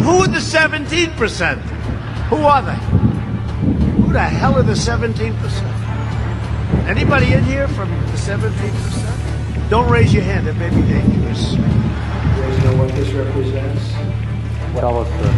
Who are the 17%? Who are they? Who the hell are the 17%? Anybody in here from the 17%? Don't raise your hand. It may be dangerous. You guys know what this represents? Tell us, sir.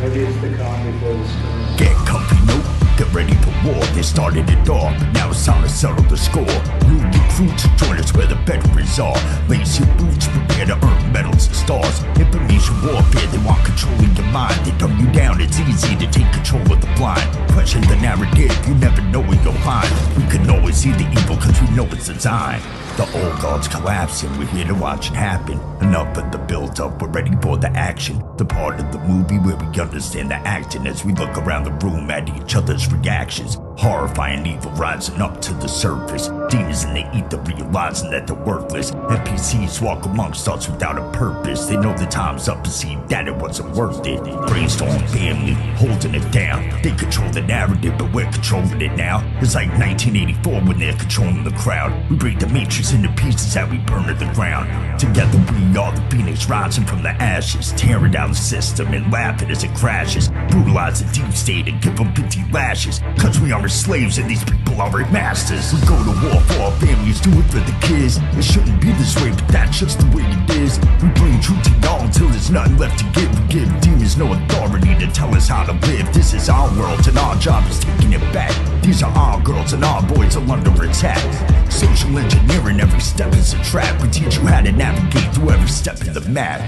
Maybe it's the calm before the storm. Get comfy, nope. Get ready for war. They started it off, but now it's time to settle the score. New recruits, join us where the veterans are. Lace your boots, prepare to earn medals and stars. Information warfare, they want control of your mind. They dumb you down, it's easy to take control of the blind. Question the narrative, you never know where you'll find. We can always see the evil cause we know it's design. The old guard's collapsing, we're here to watch it happen. Enough of the build-up, we're ready for the action. The part of the movie where we understand the acting as we look around the room at each other's reactions. Horrifying evil rising up to the surface. Demons in the ether realizing that they're worthless. NPCs walk amongst us without a purpose. They know the time's up and see that it wasn't worth it. Brainstorm family, holding it down. They control the narrative, but we're controlling it now. It's like 1984 when they're controlling the crowd. We break the matrix into pieces that we burn to the ground. Together we are the phoenix rising from the ashes. Tearing down the system and laughing as it crashes. Brutalize the deep state and give them 50 lashes. Cause we are slaves and these people are our masters. We go to war for our families, do it for the kids. It shouldn't be this way, but that's just the way it is. We bring truth to y'all until there's nothing left to give. We give demons no authority to tell us how to live. This is our world and our job is taking it back. These are our girls and our boys are under attack. Social engineering, every step is a trap. We teach you how to navigate through every step of the map.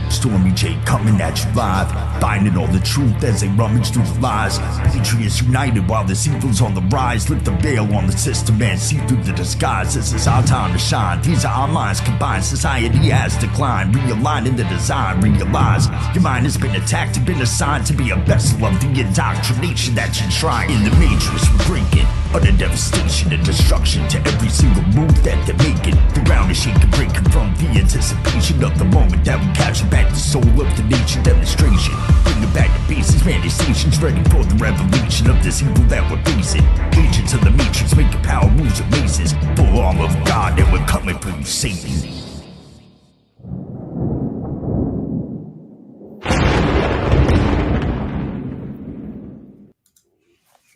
Stormy J coming at you live, finding all the truth as they rummage through the lies. Patriots united while this evil's on the rise. Lift the veil on the system and see through the disguise. This is our time to shine. These are our minds combined. Society has declined. Realigning the design. Realize your mind has been attacked and been assigned to be a vessel of the indoctrination that you're trying. In the matrix, we're breaking utter devastation and destruction to every single move that they're making. The ground is shaking, breaking from the anticipation of the moment that we capture back the soul of the nation. Demonstration, bringing back the bases, manifestations ready for the revelation of this evil that we're facing. Agents of the matrix making power moves and races. Full armor of God and we're coming for you, Satan.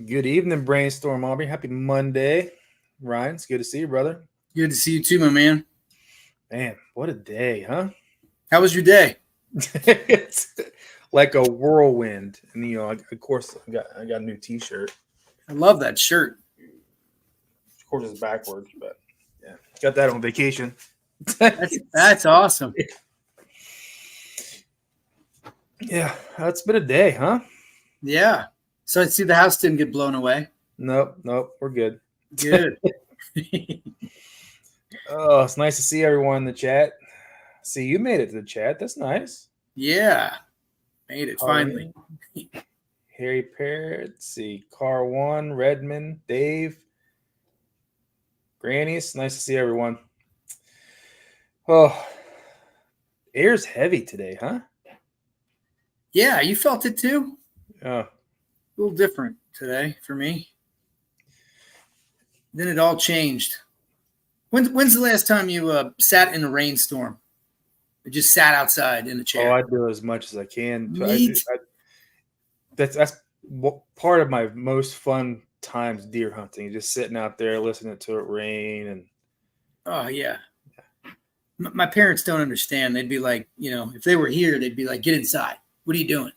Good evening, Brainstorm Aubrey. Happy Monday. Ryan, it's good to see you, brother. Good to see you too, my man. Man, what a day, huh? How was your day? It's like a whirlwind. And, you know, of course, I got a new T-shirt. I love that shirt. Of course, it's backwards, but yeah. Got that on vacation. That's awesome. Yeah, it's been a day, huh? Yeah. So I see the house didn't get blown away. Nope, we're good. Good. Oh, it's nice to see everyone in the chat. See, you made it to the chat. That's nice. Yeah. Made it finally. Harry Parrott, see, Car One, Redmond, Dave, Granny. It's nice to see everyone. Oh, air's heavy today, huh? Yeah, you felt it too? Yeah. A little different today for me. Then it all changed. When's the last time you sat in a rainstorm? Or just sat outside in a chair? Oh, I do as much as I can. Neat. That's part of my most fun times deer hunting. Just sitting out there listening to it rain and. Oh yeah. My parents don't understand. They'd be like, you know, if they were here, they'd be like, "Get inside. What are you doing?"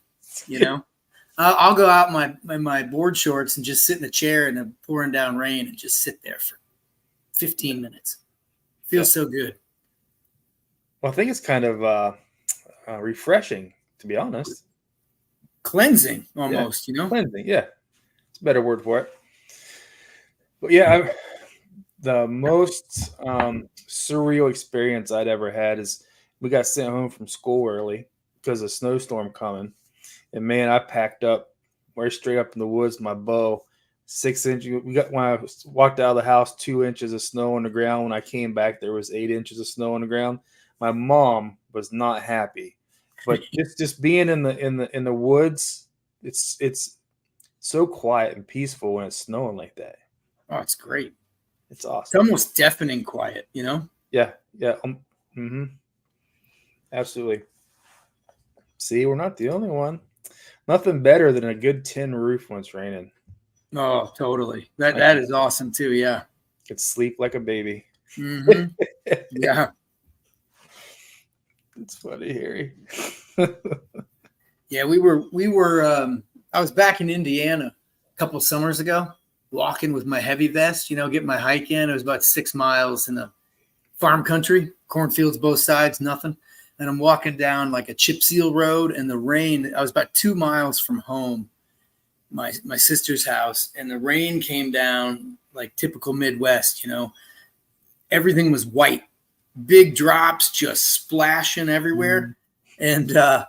You know. I'll go out in my board shorts and just sit in a chair in the pouring down rain and just sit there for 15 minutes. Feels so good. Well, I think it's kind of refreshing, to be honest. Cleansing, almost, you know? Cleansing, yeah. It's a better word for it. But yeah, the most surreal experience I'd ever had is we got sent home from school early because of a snowstorm coming. And man, I packed up, right straight up in the woods, my bow, 6 inches. When I walked out of the house, 2 inches of snow on the ground. When I came back, there was 8 inches of snow on the ground. My mom was not happy, but just being in the woods, it's so quiet and peaceful when it's snowing like that. Oh, it's great. It's awesome. It's almost deafening quiet, you know? Yeah. Absolutely. See, we're not the only one. Nothing better than a good tin roof when it's raining. Oh, totally. That is awesome too. Yeah. Could sleep like a baby. Mhm. Yeah. It's funny, Harry. Yeah. We were, I was back in Indiana a couple of summers ago, walking with my heavy vest, getting my hike in. It was about 6 miles in the farm country, cornfields, both sides, nothing. And I'm walking down like a chip seal road, and the rain, I was about 2 miles from home, my sister's house, and the rain came down like typical Midwest, everything was white, big drops just splashing everywhere. And I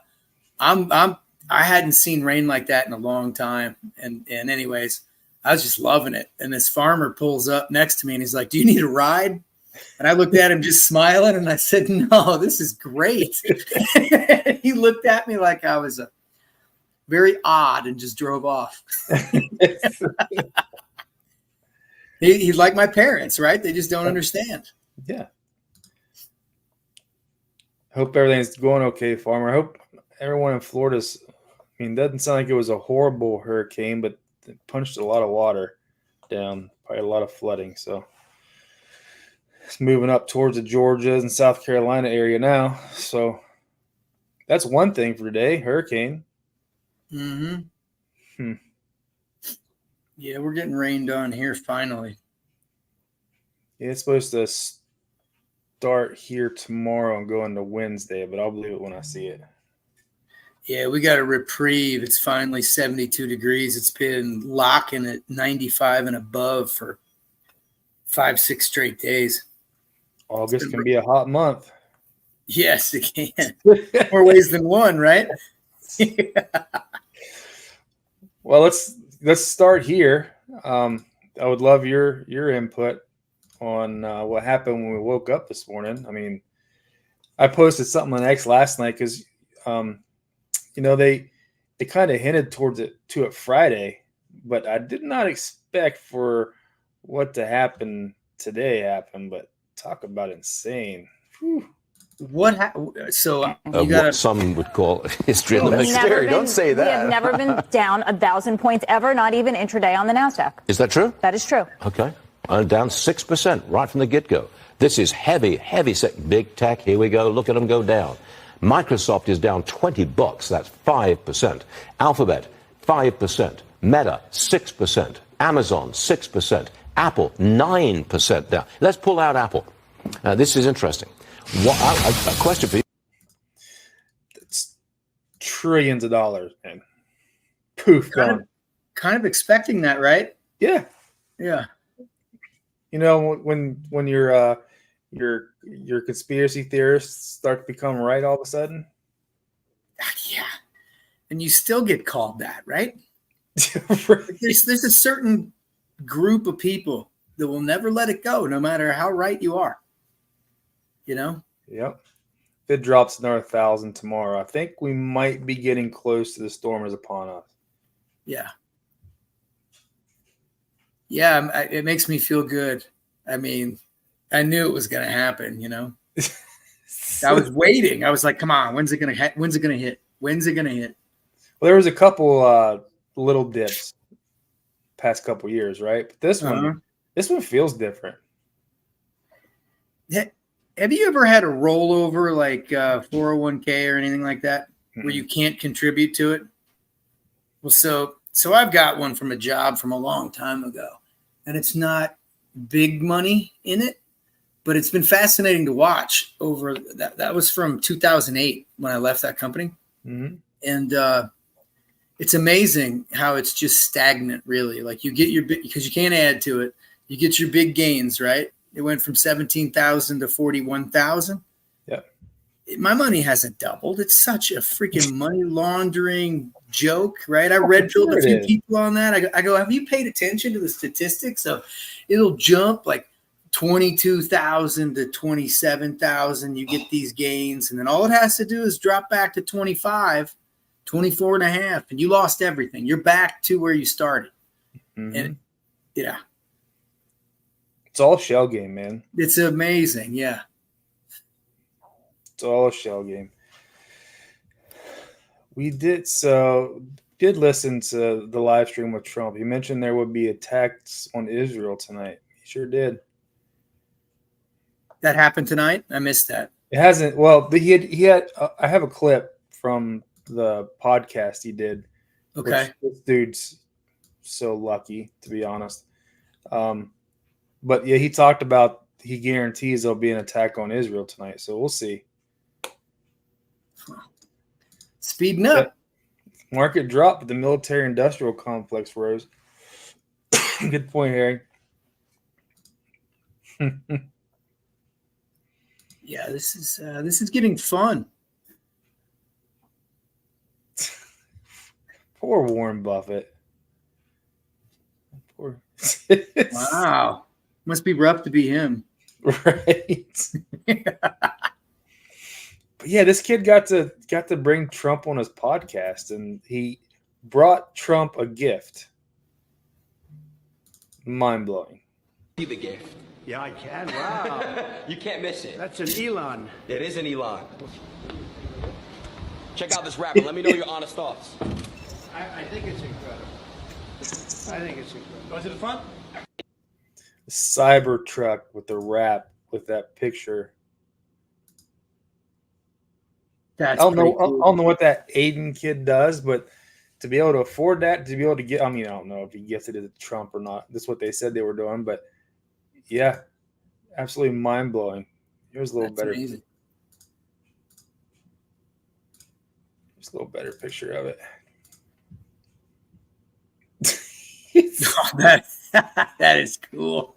hadn't seen rain like that in a long time. And anyways, I was just loving it. And this farmer pulls up next to me and he's like, "Do you need a ride?" And I looked at him just smiling, and I said, "No, this is great." He looked at me like I was very odd and just drove off. He's like my parents, right? They just don't understand. Yeah. Hope everything's going okay, Farmer. I hope everyone in Florida's, doesn't sound like it was a horrible hurricane, but it punched a lot of water down, probably a lot of flooding. So it's moving up towards the Georgia and South Carolina area now. So that's one thing for today, hurricane. Mm-hmm. Yeah, we're getting rained on here finally. Yeah, it's supposed to start here tomorrow and go into Wednesday, but I'll believe it when I see it. Yeah, we got a reprieve. It's finally 72 degrees. It's been locking at 95 and above for 5-6 straight days. August can be a hot month. Yes, it can. More ways than one, right? Well, let's start here. I would love your input on what happened when we woke up this morning. I posted something on X last night because they kind of hinted to it Friday, but I did not expect for what to happen today happen. But talk about insane. Whew. What happened? So you what some would call history in the making. Don't say that. We have never been down 1,000 points ever, not even intraday on the NASDAQ. Is that true? That is true. Okay. Down 6% right from the get-go. This is heavy big tech. Here we go. Look at them go down. Microsoft is down $20. That's 5%. Alphabet, 5%. Meta, 6%. Amazon, 6%. Apple, 9% down. Let's pull out Apple. This is interesting. A question for you. It's trillions of dollars, man. Poof, gone. Kind of expecting that, right? Yeah. Yeah. When your conspiracy theorists start to become right all of a sudden. Yeah. And you still get called that, right? Right. There's a certain group of people that will never let it go, no matter how right you are. Yep. If it drops another 1,000 tomorrow, I think we might be getting close to the storm is upon us. Yeah. Yeah, it makes me feel good. I knew it was going to happen, I was waiting. I was like, come on, when's it going to hit? When's it going to hit? When's it going to hit? Well, there was a couple little dips past couple years, right? But this one feels different. Have you ever had a rollover like 401k or anything like that where you can't contribute to it? Well, so I've got one from a job from a long time ago, and it's not big money in it, but it's been fascinating to watch over that. That was from 2008 when I left that company. Mm-hmm. And it's amazing how it's just stagnant, really. Like you get because you can't add to it. You get your big gains, right? It went from 17,000 to 41,000. Yeah. My money hasn't doubled. It's such a freaking money laundering joke, right? I red pilled a few people on that. I go, have you paid attention to the statistics? So it'll jump like 22,000 to 27,000. You get these gains, and then all it has to do is drop back to 25, 24 and a half, and you lost everything. You're back to where you started. Mm-hmm. And yeah. It's all a shell game, man. It's amazing, yeah. It's all a shell game. We did listen to the live stream with Trump. He mentioned there would be attacks on Israel tonight. He sure did. That happened tonight? I missed that. It hasn't. Well, he had. I have a clip from the podcast he did. Okay. This dude's so lucky, to be honest. But yeah, he talked about he guarantees there'll be an attack on Israel tonight. So we'll see. Speeding up. Market dropped, but the military-industrial complex rose. Good point, Harry. Yeah, this is getting fun. Poor Warren Buffett. Poor. Wow, must be rough to be him. Right. But yeah, this kid got to bring Trump on his podcast, and he brought Trump a gift. Mind blowing. See the gift. Yeah, I can. Wow. You can't miss it. That's an Elon. It is an Elon. Check out this rapper. Let me know your honest thoughts. I think it's incredible. I think it's incredible. Go to the front. The Cybertruck with the wrap with that picture. That's I don't know. pretty cool. I don't know what that Aiden kid does, but to be able to afford that, to be able to get, I mean, I don't know if he gifted it to Trump or not. That's what they said they were doing, but yeah, absolutely mind blowing. Here's a little That's better. amazing. Here's a little better picture of it. Oh, that is cool.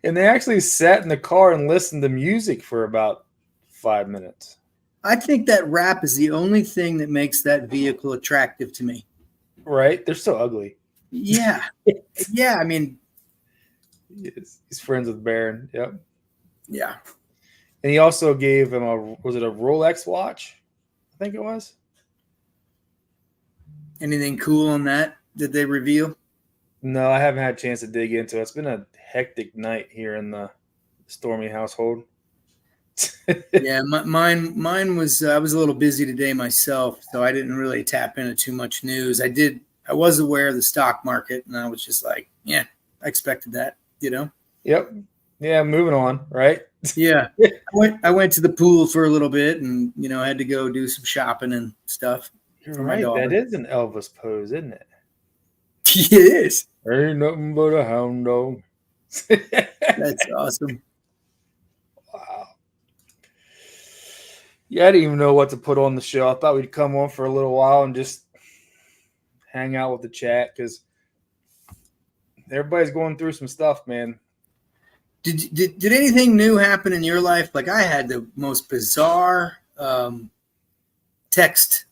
And they actually sat in the car and listened to music for about 5 minutes. I think that wrap is the only thing that makes that vehicle attractive to me. Right? They're so ugly. Yeah. Yeah, I mean, He's friends with Barron. Yep. yeah. And he also gave him was it a Rolex watch? I think it was. Anything cool on that? Did they reveal? No, I haven't had a chance to dig into it. It's been a hectic night here in the Stormy household. Yeah, mine was I was a little busy today myself, so I didn't really tap into too much news. I was aware of the stock market, and I was just like, yeah, I expected that, you know. Yep. Yeah, moving on, right? Yeah. I went to the pool for a little bit, and I had to go do some shopping and stuff. You're for my right. daughter. That is an Elvis pose, isn't it? It is. Ain't nothing but a hound dog. That's awesome. Wow. Yeah, I didn't even know what to put on the show. I thought we'd come on for a little while and just hang out with the chat because everybody's going through some stuff, man. Did anything new happen in your life? Like I had the most bizarre text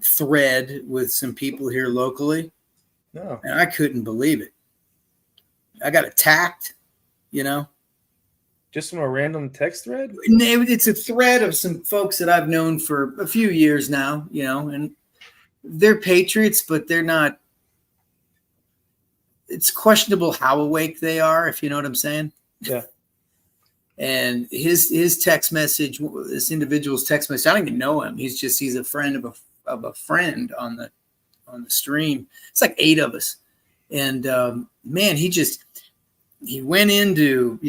thread with some people here locally. No. And I couldn't believe it. I got attacked, Just from a random text thread? It's a thread of some folks that I've known for a few years now, and they're patriots, but they're not. It's questionable how awake they are, if you know what I'm saying. Yeah. And his text message, this individual's text message, I don't even know him. He's a friend of a friend on the stream. It's like 8 of us. And man, he went into,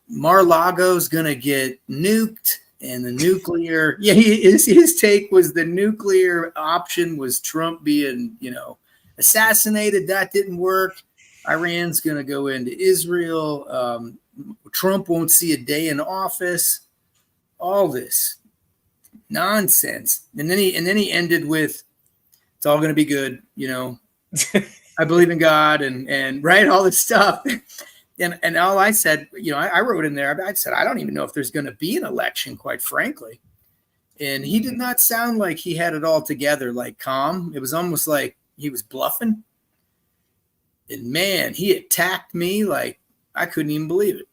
Mar-a-Lago's going to get nuked and the nuclear. Yeah, his take was the nuclear option was Trump being, assassinated. That didn't work. Iran's going to go into Israel. Trump won't see a day in office. All this nonsense. And then he ended with, it's all going to be good. I believe in God and right. All this stuff. And all I said, I wrote in there, I said, I don't even know if there's going to be an election, quite frankly. And he did not sound like he had it all together, like calm. It was almost like he was bluffing. And man, he attacked me like I couldn't even believe it.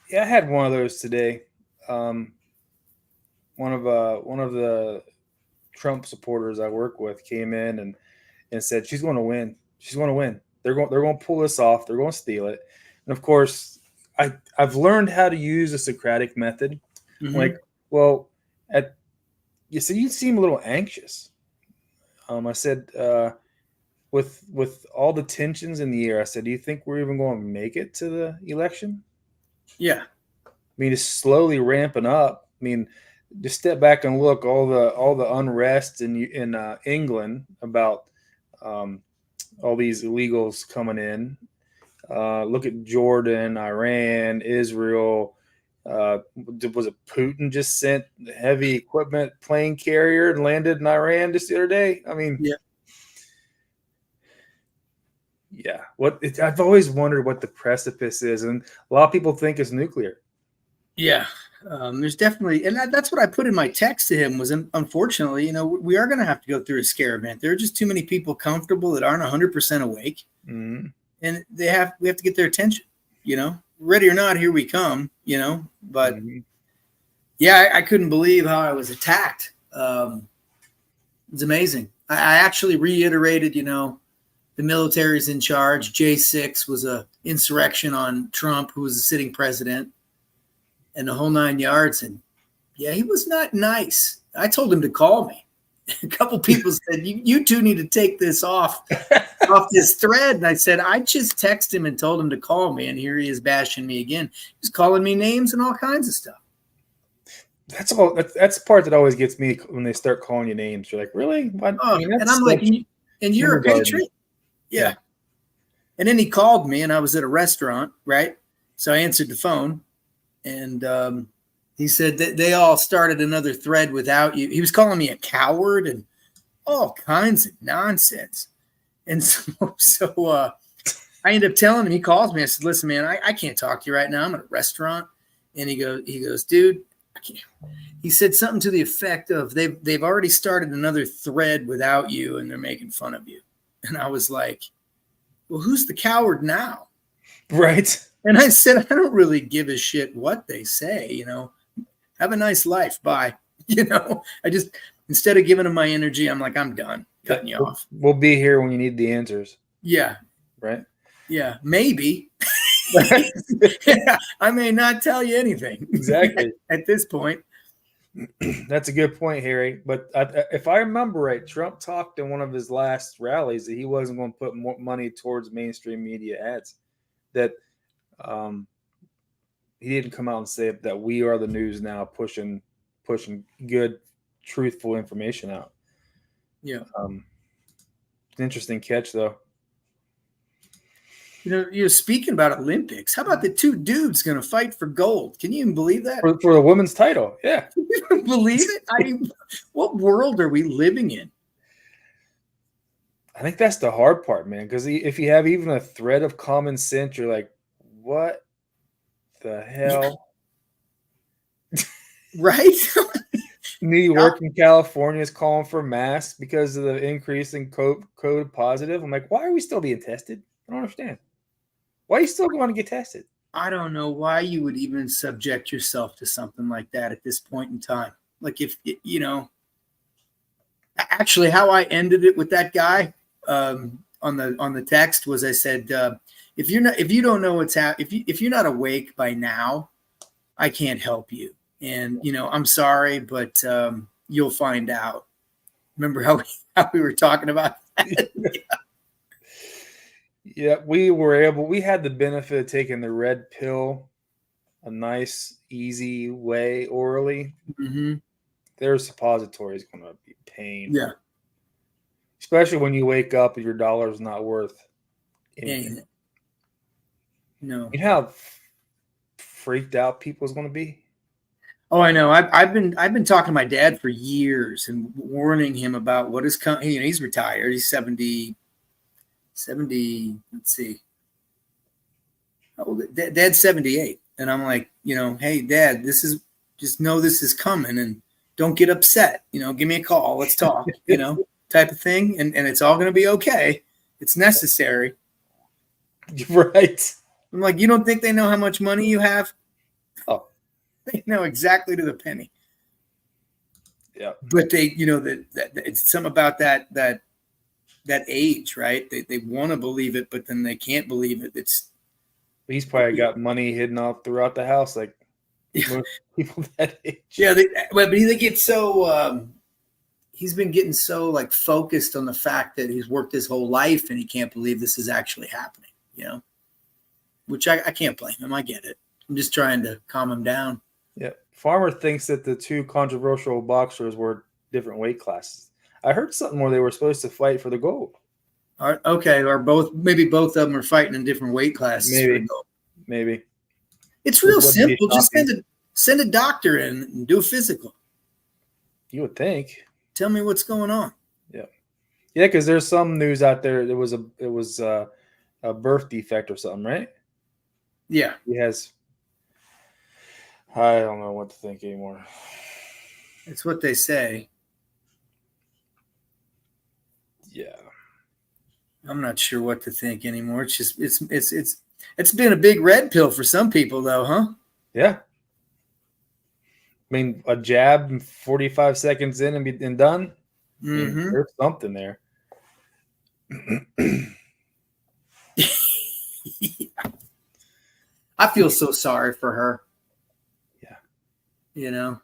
Yeah, I had one of those today. One of the Trump supporters I work with came in and said she's going to win. She's going to win. They're going to pull this off. They're going to steal it. And of course, I've learned how to use the Socratic method. Mm-hmm. Like, well, you said you seem a little anxious. I said, with all the tensions in the air, I said, do you think we're even going to make it to the election? Yeah. I mean, it's slowly ramping up. I mean, just step back and look all the unrest in England about all these illegals coming in. Look at Jordan, Iran, Israel. Was it Putin just sent heavy equipment plane carrier and landed in Iran just the other day? I mean, yeah. I've always wondered what the precipice is, and a lot of people think it's nuclear. Yeah. There's definitely, and that's what I put in my text to him was, unfortunately, we are going to have to go through a scare event. There are just too many people comfortable that aren't 100% awake, and we have to get their attention, ready or not, here we come, but yeah, I couldn't believe how I was attacked. It's amazing. I actually reiterated, the military's in charge. J6 was a insurrection on Trump, who was the sitting president, and the whole 9 yards. And yeah, he was not nice. I told him to call me. A couple people said, you two need to take this off this thread. And I said, I just texted him and told him to call me. And here he is bashing me again. He's calling me names and all kinds of stuff. That's all. That's the part that always gets me when they start calling you names. You're like, really? And I'm like, and you're a patriot? Yeah. And then he called me, and I was at a restaurant, right? So I answered the phone, and he said that they all started another thread without you. He was calling me a coward and all kinds of nonsense. And so I ended up telling him, he calls me. I said, listen, man, I can't talk to you right now. I'm at a restaurant. And he goes, dude, I can't. He said something to the effect of they've already started another thread without you, and they're making fun of you. And I was like, well, who's the coward now? Right. And I said, I don't really give a shit what they say, have a nice life. Bye. I just, instead of giving them my energy, I'm like, I'm done cutting you off. We'll be here when you need the answers. Yeah. Right. Yeah. Maybe. I may not tell you anything. Exactly. At this point. That's a good point, Harry. But if I remember right, Trump talked in one of his last rallies that he wasn't going to put more money towards mainstream media ads. That he didn't come out and say that we are the news now, pushing good, truthful information out. Yeah. Interesting catch, though. You're speaking about Olympics. How about the two dudes going to fight for gold? Can you even believe that? For the women's title, yeah. Can you believe it? I mean, what world are we living in? I think that's the hard part, man, because if you have even a thread of common sense, you're like, what the hell? Right? New York and California is calling for masks because of the increase in COVID positive. I'm like, why are we still being tested? I don't understand. Why are you still going to get tested? I don't know why you would even subject yourself to something like that at this point in time. Like if actually how I ended it with that guy on the text was I said, if you don't know what's happening, if you're not awake by now, I can't help you. And I'm sorry, but you'll find out. Remember how we were talking about that? Yeah, we had the benefit of taking the red pill a nice, easy way orally. Mm-hmm. Their suppository is going to be pain. Yeah. Especially when you wake up and your dollar is not worth anything. No. You know how freaked out people's going to be? Oh, I know. I've been talking to my dad for years and warning him about what is coming. He's retired. He's 70. Let's see. Dad's 78. And I'm like, hey, Dad, just know this is coming and don't get upset. Give me a call. Let's talk, type of thing. And it's all going to be okay. It's necessary. Right. I'm like, you don't think they know how much money you have? Oh, they know exactly to the penny. Yeah. But they, that it's something about that age, right? They want to believe it, but then they can't believe it. He's probably got money hidden all throughout the house, like most people that age. Yeah, but they get so he's been getting so like focused on the fact that he's worked his whole life and he can't believe this is actually happening, you know, which I can't blame him. I get it. I'm just trying to calm him down. Yeah. Farmer thinks that the two controversial boxers were different weight classes. I heard something where they were supposed to fight for the gold. Okay. Or maybe both of them are fighting in different weight classes. Maybe. It's real simple. Just send a doctor in and do a physical. You would think. Tell me what's going on. Yeah. Yeah, because there's some news out there. It was a birth defect or something, right? Yeah. He has. I don't know what to think anymore. It's what they say. Yeah. I'm not sure what to think anymore. It's just it's been a big red pill for some people though, huh? Yeah. I mean, a jab 45 seconds in and done. Mm-hmm. I mean, there's something there. I feel so sorry for her. Yeah. You know,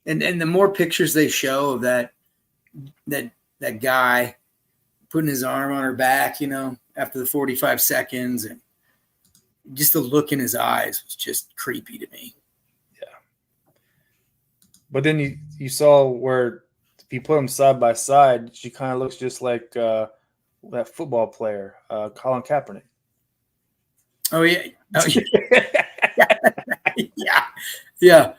and the more pictures they show of that guy putting his arm on her back, you know, after the 45 seconds, and just the look in his eyes was just creepy to me. Yeah. But then you saw where if you put them side by side, she kind of looks just like that football player, Colin Kaepernick. Oh yeah. Oh, yeah. Yeah.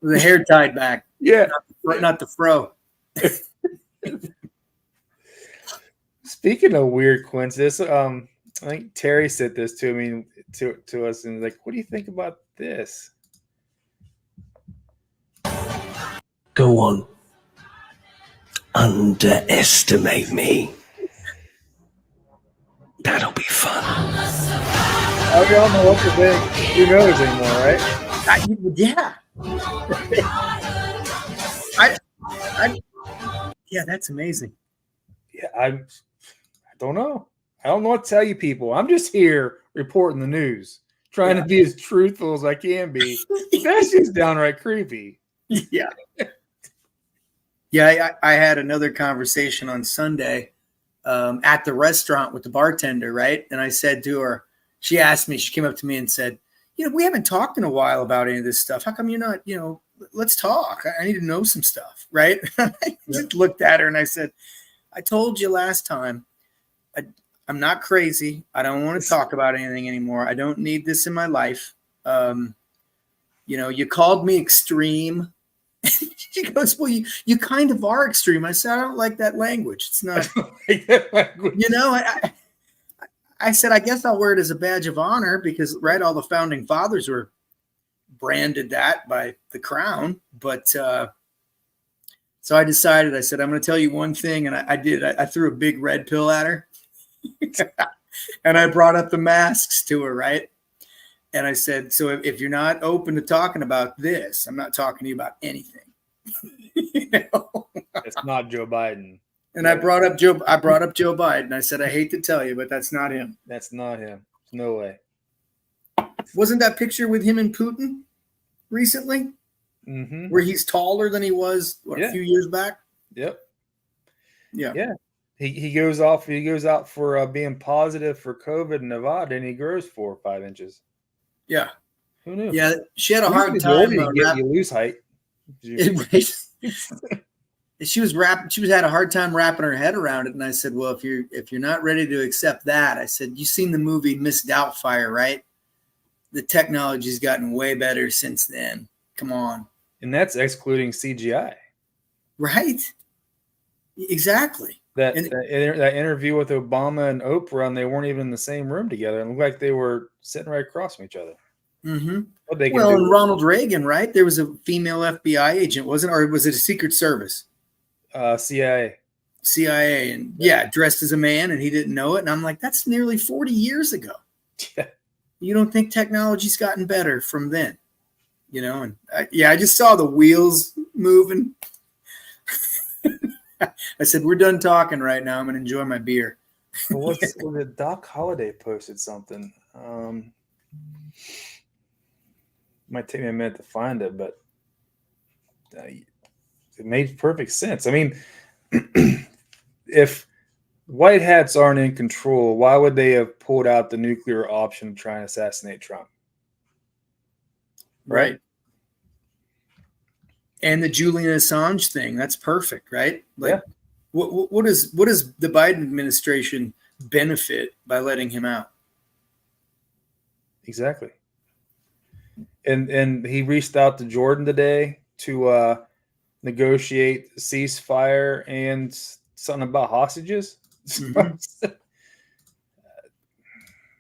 With the hair tied back. Yeah. Not the fro. Speaking of weird coincidences, I think Terry said this to us and like, what do you think about this? Go on. Underestimate me. That'll be fun. I don't know what to think. Who knows anymore, right? Yeah. Yeah, that's amazing. Yeah, I don't know. I don't know what to tell you people. I'm just here reporting the news, trying to be as truthful as I can be. That's just downright creepy. Yeah. Yeah, I had another conversation on Sunday at the restaurant with the bartender, right? And I said to her, she asked me, she came up to me and said, you know, we haven't talked in a while about any of this stuff. How come you're not, you know, let's talk. I need to know some stuff, right? I just looked at her and I said, I told you last time, I'm not crazy. I don't want to talk about anything anymore. I don't need this in my life. You know, you called me extreme. She goes, well, you kind of are extreme. I said, I don't like that language. It's not, you know, I said, I guess I'll wear it as a badge of honor because, right, all the founding fathers were branded that by the crown. But so I decided, I said, I'm going to tell you one thing. And I did. I threw a big red pill at her. And I brought up the masks to her, right? And I said, so if you're not open to talking about this, I'm not talking to you about anything. You know? It's not Joe Biden. And I brought up Joe Biden. I said, I hate to tell you, but that's not him. That's not him. No way. Wasn't that picture with him and Putin recently? Mm-hmm. Where he's taller than he was a few years back? Yep. Yeah. Yeah. He goes off. He goes out for being positive for COVID in Nevada, and he grows 4 or 5 inches. Yeah. Who knew? Yeah. She had a hard time. You lose height. She had a hard time wrapping her head around it, and I said, "Well, if you're not ready to accept that," I said, "You've seen the movie Miss Doubtfire, right? The technology's gotten way better since then. Come on." And that's excluding CGI, right? Exactly. That interview with Obama and Oprah, and they weren't even in the same room together, and it looked like they were sitting right across from each other. Mm-hmm. Well, and Ronald Reagan, right? There was a female FBI agent, wasn't it? Or was it a Secret Service? CIA, and dressed as a man, and he didn't know it. And I'm like, that's nearly 40 years ago. Yeah. You don't think technology's gotten better from then? You know, and I just saw the wheels moving. I said, we're done talking right now. I'm going to enjoy my beer. Was it Doc Holliday posted something? Might take me a minute to find it, but it made perfect sense. I mean, if white hats aren't in control, why would they have pulled out the nuclear option to try and assassinate Trump? Right. And the Julian Assange thing, that's perfect, right? Like, Yeah. what does the Biden administration benefit by letting him out? Exactly. And he reached out to Jordan today to negotiate ceasefire and something about hostages. Mhm.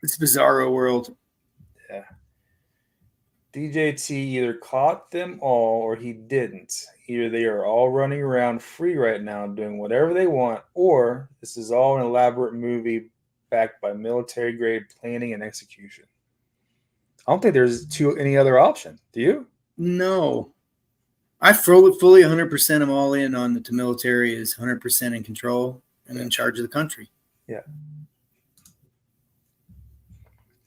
It's a bizarro world. Yeah. DJT either caught them all or he didn't. Either they are all running around free right now doing whatever they want, or this is all an elaborate movie backed by military grade planning and execution. I don't think there's any other option. Do you? No. I fully 100% am all in on the military is 100% in control and in charge of the country. Yeah.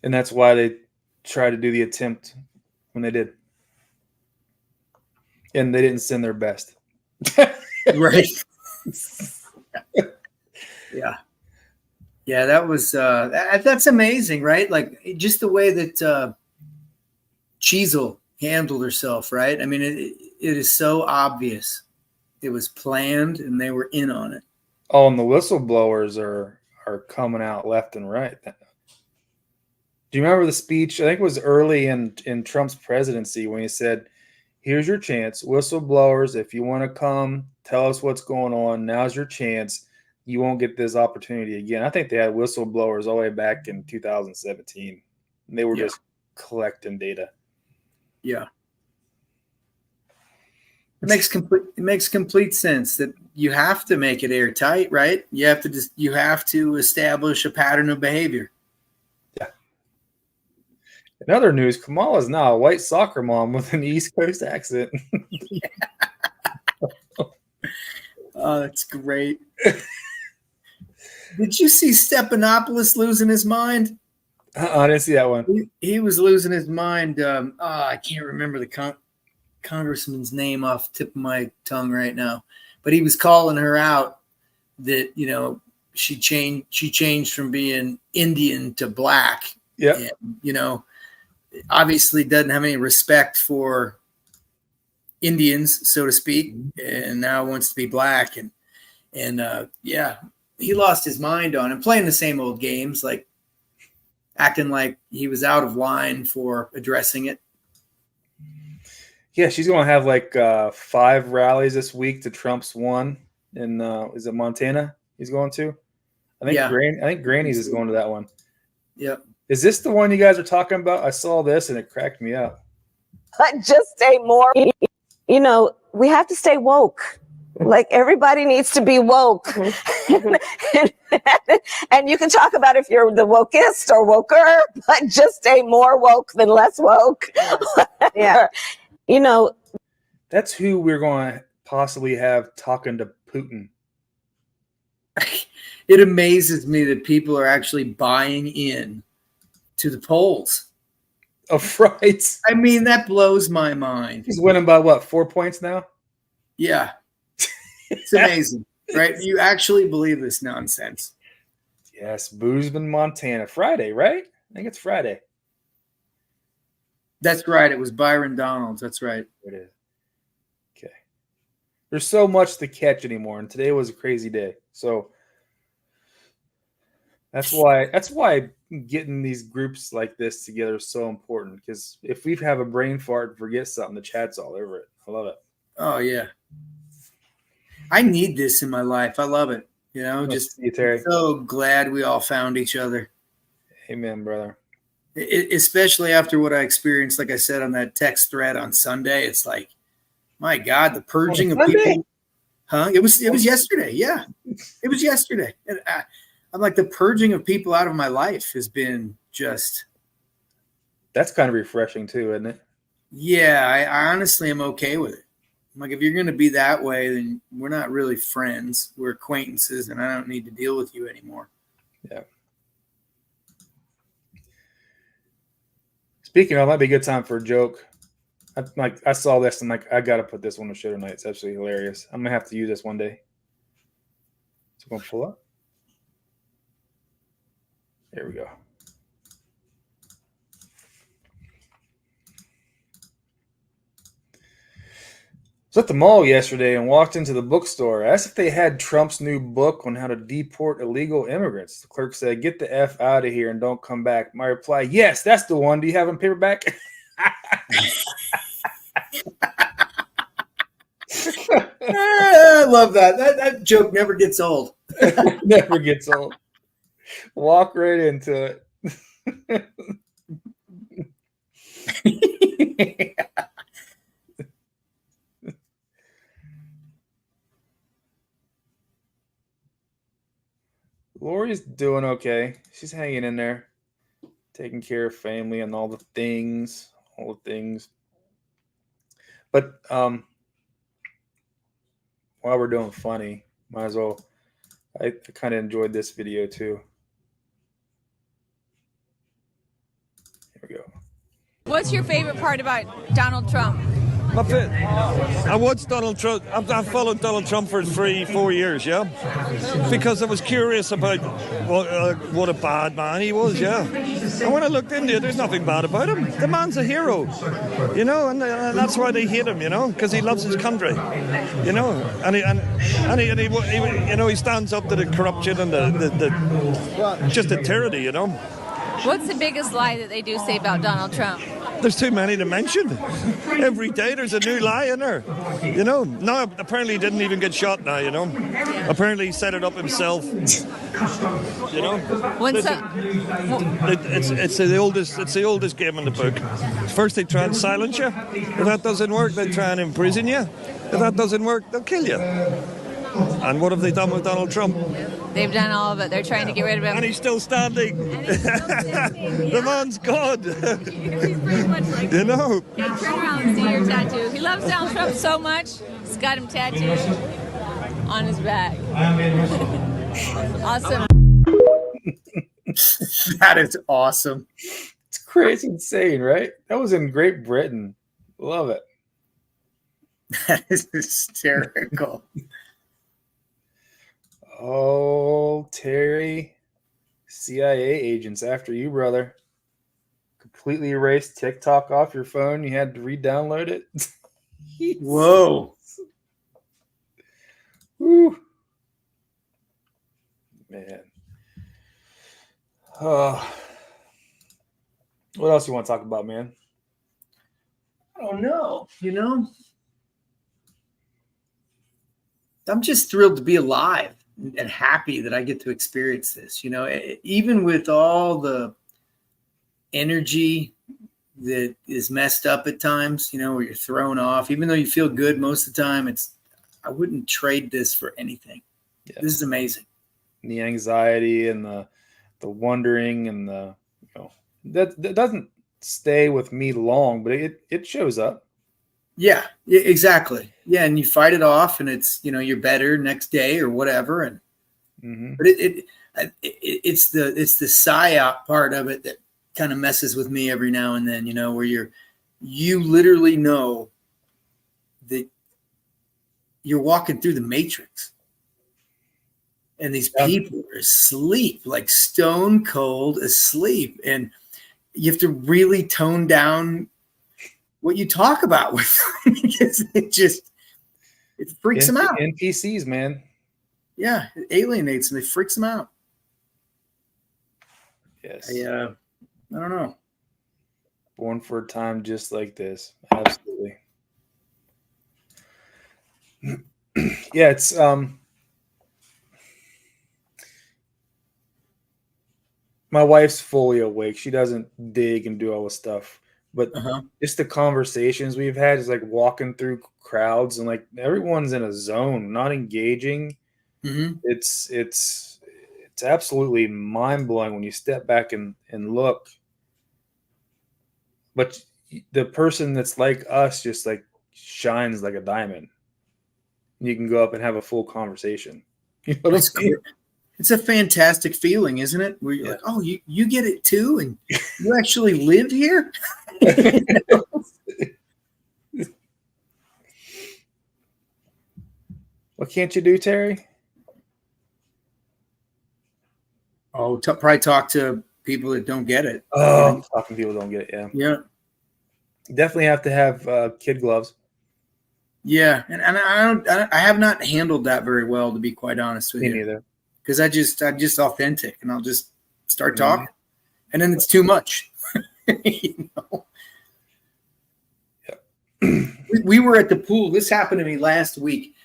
And that's why they tried to do the attempt when they did. And they didn't send their best. Right. Yeah. Yeah, that was that's amazing, right? Like just the way that Cheezel handled herself, right? I mean, it is so obvious. It was planned and they were in on it. Oh, and the whistleblowers are coming out left and right. Do you remember the speech? I think it was early in Trump's presidency when he said, "Here's your chance, whistleblowers. If you want to come, tell us what's going on. Now's your chance. You won't get this opportunity again." I think they had whistleblowers all the way back in 2017. And they were just collecting data. Yeah. It makes complete sense that you have to make it airtight, right? You have to establish a pattern of behavior. Yeah. In other news, Kamala is now a white soccer mom with an East Coast accent. Oh, that's great. Did you see Stephanopoulos losing his mind? I didn't see that one. He was losing his mind. I can't remember the congressman's name off the tip of my tongue right now, but he was calling her out that, you know, she changed from being Indian to black. Yeah. And, you know, obviously doesn't have any respect for Indians, so to speak, and now wants to be black. And yeah, he lost his mind on him, playing the same old games, like acting like he was out of line for addressing it. Yeah, she's going to have like 5 rallies this week to Trump's one in is it Montana? He's going to. I think Granny's is going to that one. Yep. Is this the one you guys are talking about? I saw this and it cracked me up. Just stay more. You know, we have to stay woke. Like everybody needs to be woke. And you can talk about if you're the wokest or woker, but just stay more woke than less woke. Yeah. You know, that's who we're going to possibly have talking to Putin. It amazes me that people are actually buying in to the polls. Oh, right. I mean, that blows my mind. He's winning by what, 4 points now? Yeah. It's amazing, right? You actually believe this nonsense. Yes, Boozman, Montana. Friday, right? I think it's Friday. That's right. It was Byron Donalds. That's right. It is. Okay. There's so much to catch anymore, and today was a crazy day. So that's why getting these groups like this together is so important, because if we have a brain fart and forget something, the chat's all over it. I love it. Oh, yeah. I need this in my life. I love it. You know, just so glad we all found each other. Amen, brother. Especially after what I experienced, like I said, on that text thread on Sunday. It's like, my God, the purging of people. Huh? It was yesterday. Yeah, it was yesterday. And I'm like, the purging of people out of my life has been just. That's kind of refreshing too, isn't it? Yeah, I honestly am okay with it. I'm like, if you're going to be that way, then we're not really friends. We're acquaintances, and I don't need to deal with you anymore. Yeah. Speaking of, it might be a good time for a joke. I saw this. I'm like, I got to put this on the show tonight. It's absolutely hilarious. I'm going to have to use this one day. So I'm going to pull up. There we go. I was at the mall yesterday and walked into the bookstore. I asked if they had Trump's new book on how to deport illegal immigrants. The clerk said, "Get the F out of here and don't come back." My reply, "Yes, that's the one. Do you have it in paperback?" I love that. That joke never gets old. Never gets old. Walk right into it. Lori's doing okay. She's hanging in there, taking care of family and all the things. But while we're doing funny, might as well. I kind of enjoyed this video too. Here we go. What's your favorite part about Donald Trump? I watched Donald Trump. I've followed Donald Trump for 3-4 years, yeah, because I was curious about what a bad man he was, yeah. And when I looked into it, there's nothing bad about him. The man's a hero, you know, and that's why they hate him, you know, because he loves his country, you know, and he you know, he stands up to the corruption and the just the tyranny, you know. What's the biggest lie that they do say about Donald Trump? There's too many to mention. Every day there's a new lie in there. You know, now apparently he didn't even get shot now, you know. Apparently he set it up himself. You know? It's the oldest game in the book. First they try and silence you. If that doesn't work, they try and imprison you. If that doesn't work, they'll kill you. And what have they done with Donald Trump? They've done all of it. They're trying to get rid of him. And he's still standing. The man's God. He's pretty much like you know. Hey, turn around and see your tattoo. He loves Donald Trump so much, he's got him tattooed on his back. Awesome. That is awesome. It's crazy insane, right? That was in Great Britain. Love it. That is hysterical. Oh, Terry, CIA agents after you, brother. Completely erased TikTok off your phone. You had to re-download it. Whoa. Woo. Man. What else you want to talk about, man? I don't know. You know, I'm just thrilled to be alive and happy that I get to experience this. You know, even with all the energy that is messed up at times, you know, where you're thrown off, even though you feel good most of the time, I wouldn't trade this for anything. Yeah. This is amazing. And the anxiety and the wondering and the, you know, that doesn't stay with me long, but it shows up. Yeah, exactly. Yeah, and you fight it off, and it's, you know, you're better next day or whatever. And but it's the psyop part of it that kind of messes with me every now and then. You know, where you literally know that you're walking through the Matrix, and these people are asleep, like stone cold asleep, and you have to really tone down what you talk about with them because it freaks them out. NPCs, man. Yeah, it alienates them. It freaks them out. Yes. I don't know. Born for a time just like this. Absolutely. Yeah, it's my wife's fully awake. She doesn't dig and do all this stuff. But just the conversations we've had is like walking through crowds and like everyone's in a zone, not engaging. Mm-hmm. It's absolutely mind blowing when you step back and look. But the person that's like us just like shines like a diamond. You can go up and have a full conversation. You know what I mean? It's a fantastic feeling, isn't it? Where you're like, oh, you get it too, and you actually live here. What can't you do, Terry? Oh, probably talk to people that don't get it. Oh, talking people don't get it. Yeah. Yeah. Definitely have to have kid gloves. Yeah, and I have not handled that very well, to be quite honest with Me you. neither. Because I'm just authentic, and I'll just start talking, and then it's too much. You know? We were at the pool. This happened to me last week.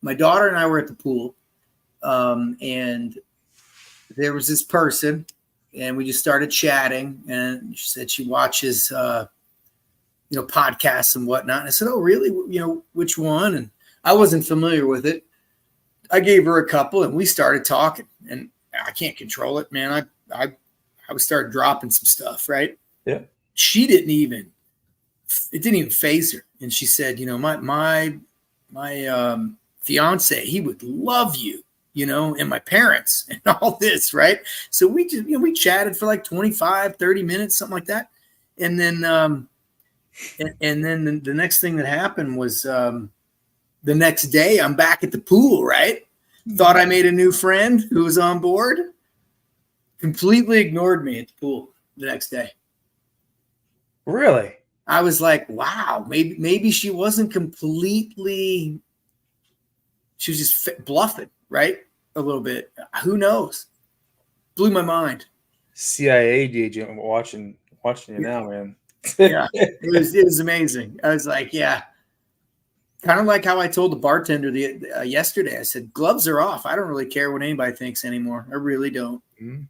My daughter and I were at the pool, and there was this person, and we just started chatting, and she said she watches podcasts and whatnot. And I said, "Oh, really? Which one?" And I wasn't familiar with it. I gave her a couple, and we started talking. And I can't control it, man. I started dropping some stuff, right? Yeah. She didn't even faze her. And she said, my fiance, he would love you, and my parents and all this, right? So we just, we chatted for like 25, 30 minutes, something like that. And then, and then the next thing that happened was the next day I'm back at the pool, right? Thought I made a new friend who was on board. Completely ignored me at the pool the next day. Really? I was like, wow, maybe she wasn't completely, she was just bluffing, right? A little bit. Who knows? Blew my mind. CIA agent watching you now, man. Yeah, it was amazing. I was like, yeah. Kind of like how I told the bartender yesterday. I said, gloves are off. I don't really care what anybody thinks anymore. I really don't. Mm-hmm.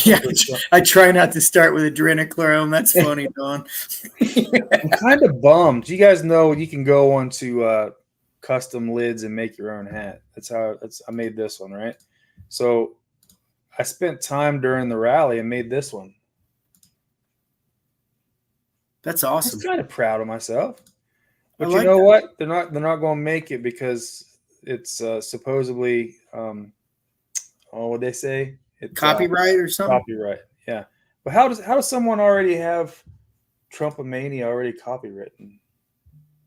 Yeah, I try not to start with adrenochrome. That's funny, Don. I'm kind of bummed. You guys know you can go onto custom lids and make your own hat. I made this one, right? So I spent time during the rally and made this one. That's awesome. I'm kind of proud of myself. But like you know that. what? They're not going to make it because it's supposedly what they say? It's copyright or something. Copyright, yeah. But how does someone already have Trumpomania already copywritten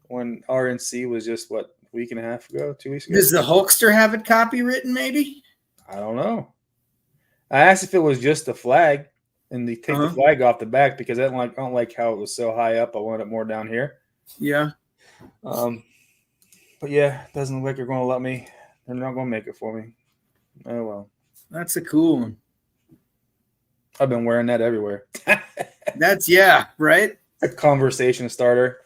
when RNC was just a week and a half ago, 2 weeks ago? Does the Hulkster have it copywritten? Maybe. I don't know. I asked if it was just the flag, and they take the flag off the back because I don't like how it was so high up. I want it more down here. Yeah. But yeah, it doesn't look like they're going to let me. They're not going to make it for me. Oh well. That's a cool one. I've been wearing that everywhere. That's right. A conversation starter.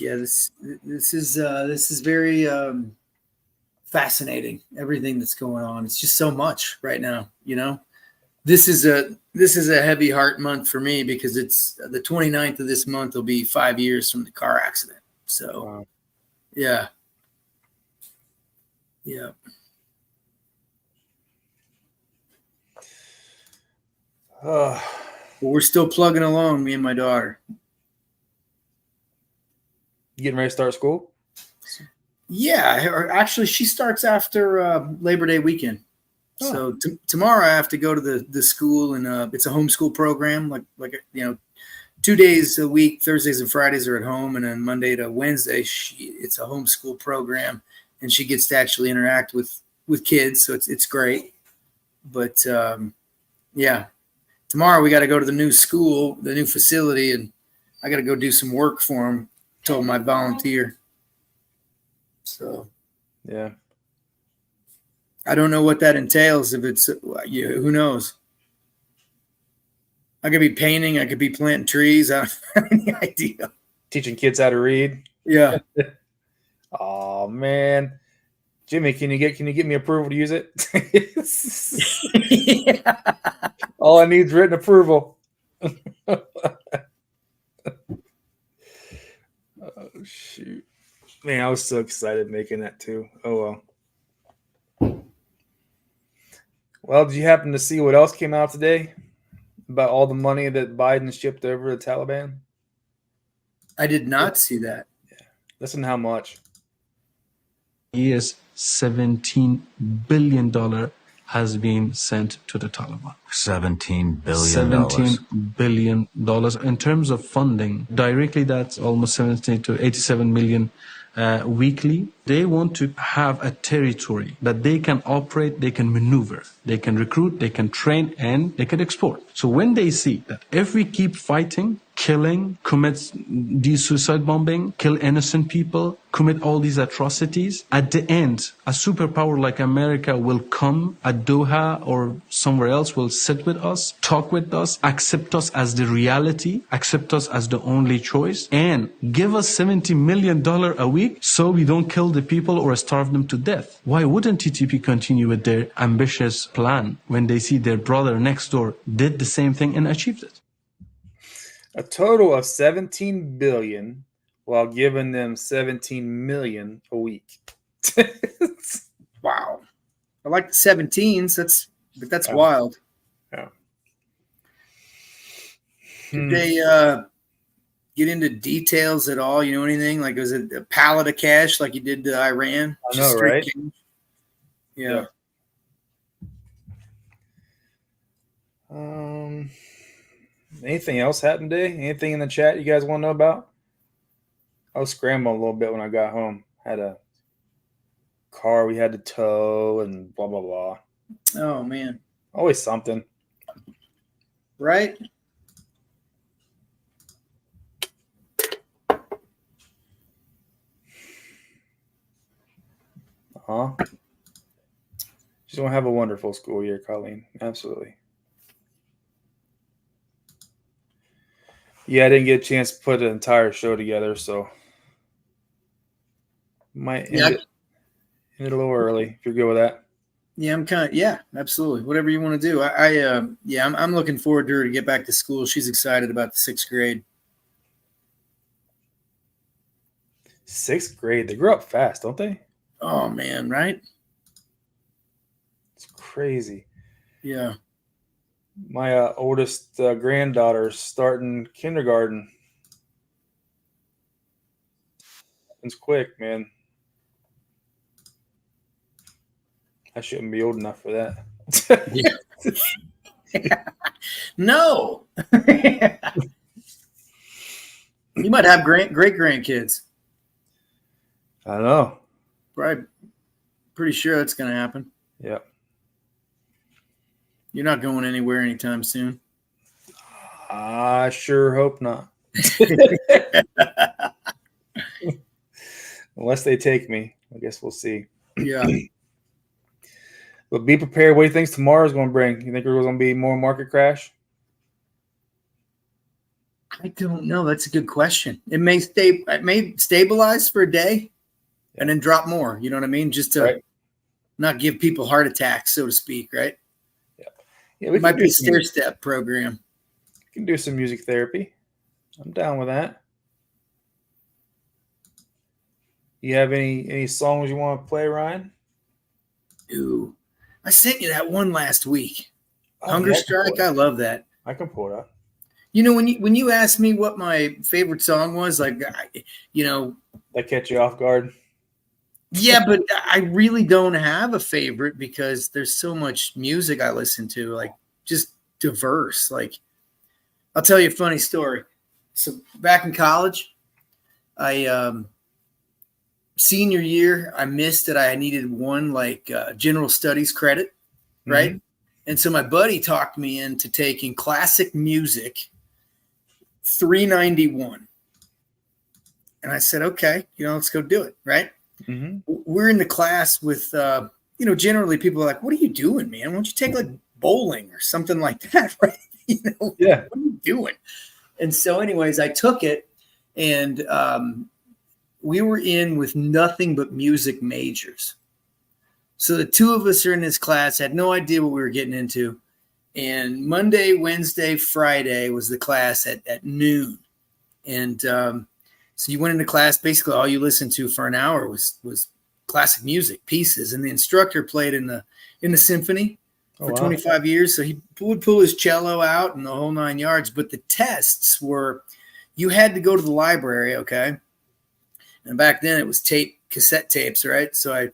Yeah, this is very fascinating. Everything that's going on. It's just so much right now. This is a heavy heart month for me because it's the 29th of this month will be 5 years from the car accident. So, wow. Yeah. But we're still plugging along, me and my daughter. You getting ready to start school? Yeah, actually, she starts after Labor Day weekend. So tomorrow I have to go to the school, and it's a homeschool program. Like 2 days a week, Thursdays and Fridays are at home, and then Monday to Wednesday it's a homeschool program, and she gets to actually interact with kids. So it's great. But yeah, tomorrow we got to go to the new school, the new facility, and I got to go do some work for them. Told my volunteer. So yeah. I don't know what that entails. If it's, who knows? I could be painting. I could be planting trees. I don't have any idea. Teaching kids how to read. Yeah. Oh man, Jimmy, can you get me approval to use it? Yeah. All I need is written approval. Oh shoot, man! I was so excited making that too. Oh well. Well, did you happen to see what else came out today about all the money that Biden shipped over to the Taliban? I did not see that. Yeah. Listen to how much. Year's $17 billion has been sent to the Taliban. $17 billion. $17 billion. In terms of funding, directly that's almost 70 to 87 million weekly. They want to have a territory that they can operate, they can maneuver, they can recruit, they can train, and they can export. So when they see that if we keep fighting, killing, commit these suicide bombing, kill innocent people, commit all these atrocities, at the end, a superpower like America will come at Doha or somewhere else, will sit with us, talk with us, accept us as the reality, accept us as the only choice, and give us $70 million a week so we don't kill the people or starve them to death. Why wouldn't TTP continue with their ambitious plan when they see their brother next door did the same thing and achieved it? A total of 17 billion while giving them 17 million a week. Wow. I like the 17s. That's wild. Yeah. Did they get into details at all? You know anything? Like, was it a pallet of cash like you did to Iran? I know, right? Cash? Yeah. Anything else happened today? Anything in the chat you guys want to know about? I was scrambling a little bit when I got home. Had a car we had to tow and blah, blah, blah. Oh, man. Always something. Right? She's going to have a wonderful school year, Colleen. Absolutely. Yeah, I didn't get a chance to put an entire show together, so might end it a little early if you're good with that. Yeah, I'm absolutely. Whatever you want to do. I'm looking forward to her to get back to school. She's excited about the 6th grade. 6th grade. They grow up fast, don't they? Oh, man, right? It's crazy. Yeah. My oldest granddaughter's starting kindergarten. It's quick, man. I shouldn't be old enough for that. No. You might have great grandkids. I know. Right. Pretty sure that's going to happen. Yeah. You're not going anywhere anytime soon. I sure hope not. Unless they take me. I guess we'll see. Yeah. But be prepared. What do you think tomorrow's going to bring? You think there's going to be more market crash? I don't know. That's a good question. It may stabilize for a day and then drop more. You know what I mean? Just to not give people heart attacks, so to speak, right? Yeah, we it might be a stair-step program. We can do some music therapy. I'm down with that. You have any songs you want to play, Ryan? Ooh, I sent you that one last week. Hunger Strike. I love that. I can pull it up. You know, when you asked me what my favorite song was, like, you know, that catch you off guard. Yeah, but I really don't have a favorite because there's so much music I listen to, like just diverse. Like, I'll tell you a funny story. So back in college, senior year, I missed that I needed one general studies credit, right? Mm-hmm. And so my buddy talked me into taking classic music 391. And I said, okay, let's go do it, right? Mm-hmm. We're in the class with, generally people are like, what are you doing, man? Why don't you take like bowling or something like that, right? Yeah. What are you doing? And so anyways, I took it and we were in with nothing but music majors. So the two of us are in this class, had no idea what we were getting into. And Monday, Wednesday, Friday was the class at noon. And so you went into class, basically all you listened to for an hour was classic music pieces. And the instructor played in the symphony for 25 years. So he would pull his cello out and the whole 9 yards. But the tests were, you had to go to the library, okay? And back then it was cassette tapes, right? So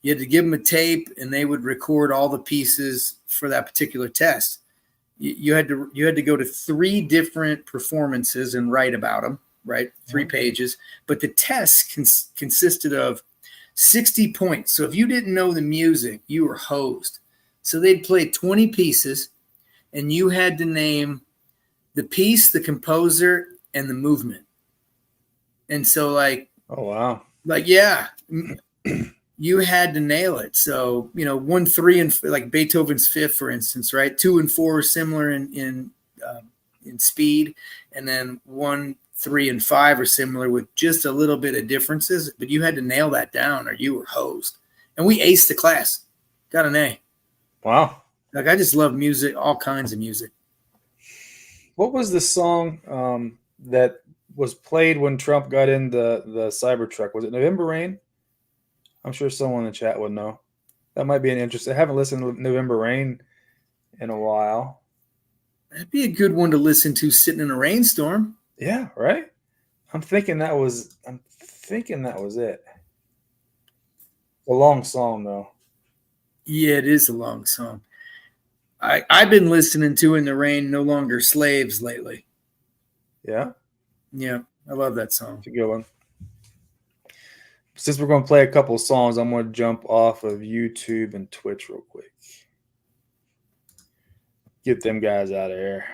You had to give them a tape, and they would record all the pieces for that particular test. You had to go to 3 different performances and write about them, right? 3 pages. But the test consisted of 60 points. So if you didn't know the music, you were hosed. So they'd play 20 pieces, and you had to name the piece, the composer, and the movement. And so, like, oh wow, like, yeah, you had to nail it. So, 1, 3, and like Beethoven's Fifth, for instance, right? 2 and 4 are similar in speed, and then 1, 3, and 5 are similar with just a little bit of differences. But you had to nail that down, or you were hosed. And we aced the class, got an A. Wow. Like, I just love music, all kinds of music. What was the song that was played when Trump got in the Cybertruck? Was it November Rain? I'm sure someone in the chat would know. That might be an interest. I haven't listened to November Rain in a while. That'd be a good one to listen to sitting in a rainstorm. Yeah, right? I'm thinking that was it. A long song, though. Yeah, it is a long song. I've been listening to In the Rain, No Longer Slaves lately. Yeah? Yeah, I love that song. It's a good one. Since we're going to play a couple of songs, I'm going to jump off of YouTube and Twitch real quick. Get them guys out of here.